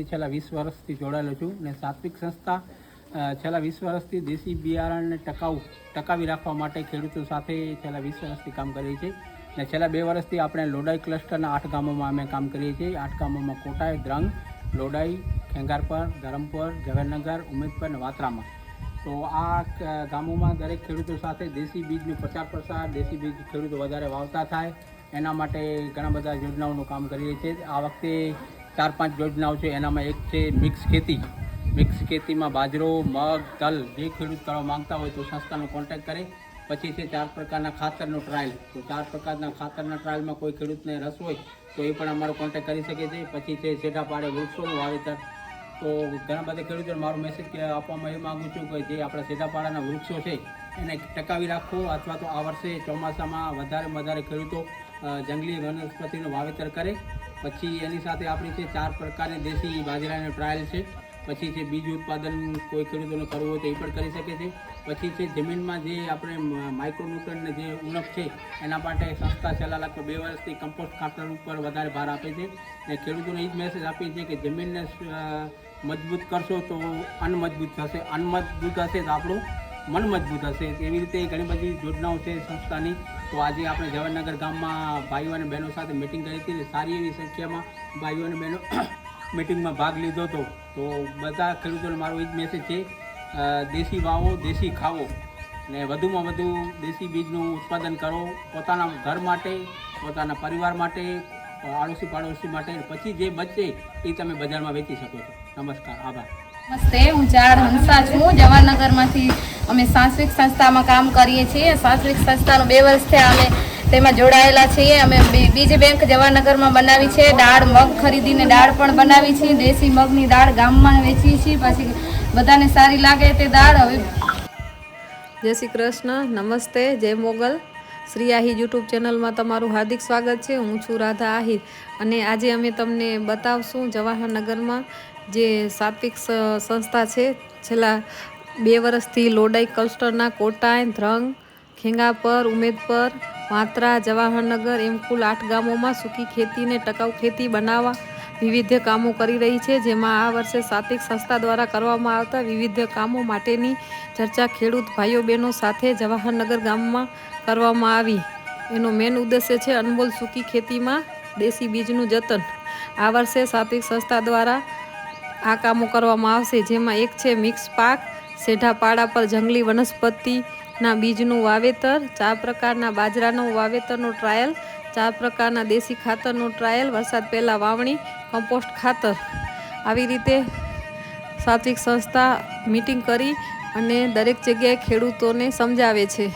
છેલ્લા 20 વર્ષથી જોડાયેલો છું અને સાત્વિક સંસ્થા છેલ્લા 20 વર્ષથી દેશી બિયારણને ટકાવી રાખવા માટે ખેડૂતો સાથે છેલ્લા 20 વર્ષથી કામ કરી છે અને છેલ્લા 2 વર્ષથી આપણે લોડાઈ ક્લસ્ટરના 8 ગામોમાં અમે કામ કરીએ છીએ. 8 ગામોમાં કોટાઈ, દ્રંગ, લોડાઈ, ખેંગારપર, ધરમપર, ઝવેરનગર, ઉમેદપર અને વાત્રામાં. તો આ ગામોમાં દરેક ખેડૂતો સાથે દેશી બીજનું પ્રચાર પ્રસાર, દેશી બીજ ખેડૂતો વધારે વાવતા થાય એના માટે ઘણા બધા યોજનાઓનું કામ કરીએ છીએ. આ વખતે 4-5 યોજનાઓ છે. એનામાં એક છે મિક્સ ખેતી. મિક્સ ખેતીમાં બાજરો, મગ, તલ જે ખેડૂત કરવા માંગતા હોય તો સંસ્થાનો કોન્ટેક્ટ કરે. પછી છે 4 પ્રકારના ખાતરનો ટ્રાયલ. તો 4 પ્રકારના ખાતરના ટ્રાયલમાં કોઈ ખેડૂતને રસ હોય તો એ પણ અમારો કોન્ટેક્ટ કરી શકે છે. પછી છે છેટા પાડે વૃક્ષોનું વાવેતર. તો ઘણા બધા ખેડૂતોને મારો મેસેજ આપવામાં એ માગું છું કે જે આપણા છેટાપાડાના વૃક્ષો છે એને ટકાવી રાખો, અથવા તો આ વર્ષે ચોમાસામાં વધારે ખેડૂતો જંગલી વનસ્પતિનું વાવેતર કરે. પછી એની સાથે આપણી છે 4 પ્રકારની દેશી બાજરાનો ટ્રાયલ છે. પછી છે બીજ ઉત્પાદન કોઈ ખેડૂતોને કરવું હોય તો એ પણ કરી શકે છે. પછી છે જમીનમાં જે આપણે માઇક્રોન્યુટ્રનને જે ઉણપ છે એના માટે સંસ્થા છેલ્લા લગભગ 2 વર્ષથી કમ્પોસ્ટ ખાતર ઉપર વધારે ભાર આપે છે અને ખેડૂતોને એ જ મેસેજ આપીએ છીએ કે જમીનને મજબૂત કરશો તો અન્ન મજબૂત થશે, અન્ન મજબૂત હશે તો આપણું મન મજબૂત હશે. એવી રીતે ઘણી બધી યોજનાઓ છે સંસ્થાની. તો આજે આપણે ઝવેરનગર ગામમાં ભાઈઓ અને બહેનો સાથે મિટિંગ કરી હતી. સારી એવી સંખ્યામાં ભાઈઓ અને બહેનો મિટિંગમાં ભાગ લીધો હતો. તો બધા ખેડૂતોને મારો એ જ મેસેજ છે, દેશી વાવો, દેશી ખાવો ને વધુમાં વધુ દેશી બીજનું ઉત્પાદન કરો પોતાના ઘર માટે, પોતાના પરિવાર માટે, આડોશી પાડોશી માટે. પછી જે બચે એ તમે બજારમાં વેચી શકો છો. નમસ્કાર, આભાર. નમસ્તે, હું ચાર હંસા છું. જવાહરનગરમાંથી અમે સાંસ્કૃતિક સંસ્થામાં કામ કરીએ છીએ. સાંસ્કૃતિક સંસ્થાનું 2 વર્ષથી અમે તેમાં જોડાયેલા છીએ. અમે બીજ બેંક જવાહરનગરમાં બનાવી છે. દાળ, મગ ખરીદીને દાળ પણ બનાવી છે. દેશી મગની દાળ ગામમાં વેચીએ છીએ. પછી બધાને સારી લાગે તે દાળ. હવે જય શ્રી કૃષ્ણ, નમસ્તે, જય મોગલ. શ્રી આહિર યુટ્યુબ ચેનલમાં તમારું હાર્દિક સ્વાગત છે. હું છું રાધા આહિર અને આજે અમે તમને બતાવશું જવાહરનગરમાં જે સાત્વિક સંસ્થા છે. છેલ્લા 2 વર્ષથી લોડાઈ ક્લસ્ટરના કોટાઈ, ધ્રંગ, ખેંગાપર, ઉમેદપર, વાત્રા, જવાહરનગર એમ કુલ 8 ગામોમાં સૂકી ખેતીને ટકાઉ ખેતી બનાવવા વિવિધ કામો કરી રહી છે. જેમાં આ વર્ષે સાત્વિક સંસ્થા દ્વારા કરવામાં આવતા વિવિધ કામો માટેની ચર્ચા ખેડૂત ભાઈઓ બહેનો સાથે જવાહરનગર ગામમાં કરવામાં આવી. એનો મેન ઉદ્દેશ્ય છે અનમોલ સૂકી ખેતીમાં દેશી બીજનું જતન. આ વર્ષે સાત્વિક સંસ્થા દ્વારા આ કામો કરવામાં આવશે. જેમાં એક છે મિક્સ પાક, સેઢા પાડા પર જંગલી વનસ્પતિના બીજનું વાવેતર, 4 પ્રકારના બાજરાનું વાવેતરનો ટ્રાયલ, 4 પ્રકારના દેશી ખાતરનો ટ્રાયલ, વરસાદ પહેલાં વાવણી, કમ્પોસ્ટ ખાતર. આવી રીતે સાત્વિક સંસ્થા મીટિંગ કરી અને દરેક જગ્યાએ ખેડૂતોને સમજાવે છે.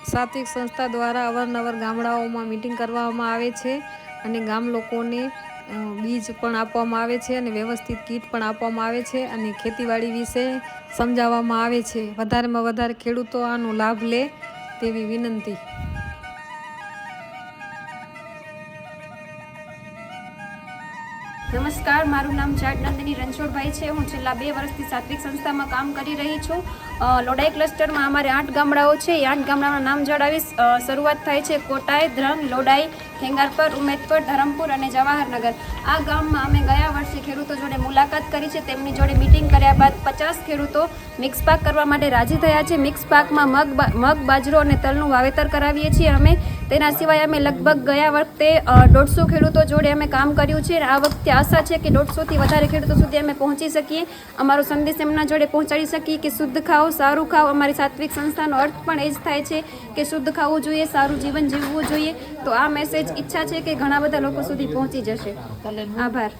સાત્વિક સંસ્થા દ્વારા અવારનવાર ગામડાઓમાં મિટિંગ કરવામાં આવે છે અને ગામ લોકોને બીજ પણ આપવામાં આવે છે અને વ્યવસ્થિત કીટ પણ આપવામાં આવે છે અને ખેતીવાડી વિશે સમજાવવામાં આવે છે. વધારેમાં વધારે ખેડૂતો આનો લાભ લે તેવી વિનંતી. નમસ્કાર, મારું નામ જાટ નંદિની રણછોડભાઈ છે. હું છેલ્લા 2 વર્ષથી સાત્વિક સંસ્થામાં કામ કરી રહી છું. લોડાઈ ક્લસ્ટરમાં અમારે 8 ગામડાઓ છે. એ 8 ગામડાના નામ જણાવીશ. શરૂઆત થાય છે કોટાઈ, ધ્રંગ, લોડાઈ, ખેંગારપર, ઉમેદપર, ધરમપુર અને જવાહરનગર. આ ગામમાં અમે ગયા વર્ષે ખેડૂતો જોડે મુલાકાત કરી છે. તેમની જોડે મિટિંગ કર્યા બાદ 50 ખેડૂતો મિક્સ પાક કરવા માટે રાજી થયા છે. મિક્સ પાકમાં મગ, બાજરો અને તલનું વાવેતર કરાવીએ છીએ અમે. તેના સિવાય અમે લગભગ ગયા વખતે 150 ખેડૂતો જોડે અમે કામ કર્યું છે. આ વખતે આશા છે કે 150થી વધારે ખેડૂતો સુધી અમે પહોંચી શકીએ, અમારો સંદેશ એમના જોડે પહોંચાડી શકીએ કે શુદ્ધ ખાઓ, સારું ખાઓ. અમારી સાત્વિક સંસ્થાનો અર્થ પણ એ જ થાય છે કે શુદ્ધ ખાવું જોઈએ, સારું જીવન જીવવું જોઈએ. તો આ મેસેજ ઈચ્છા છે કે ઘણા બધા લોકો સુધી પહોંચી જશે. આભાર.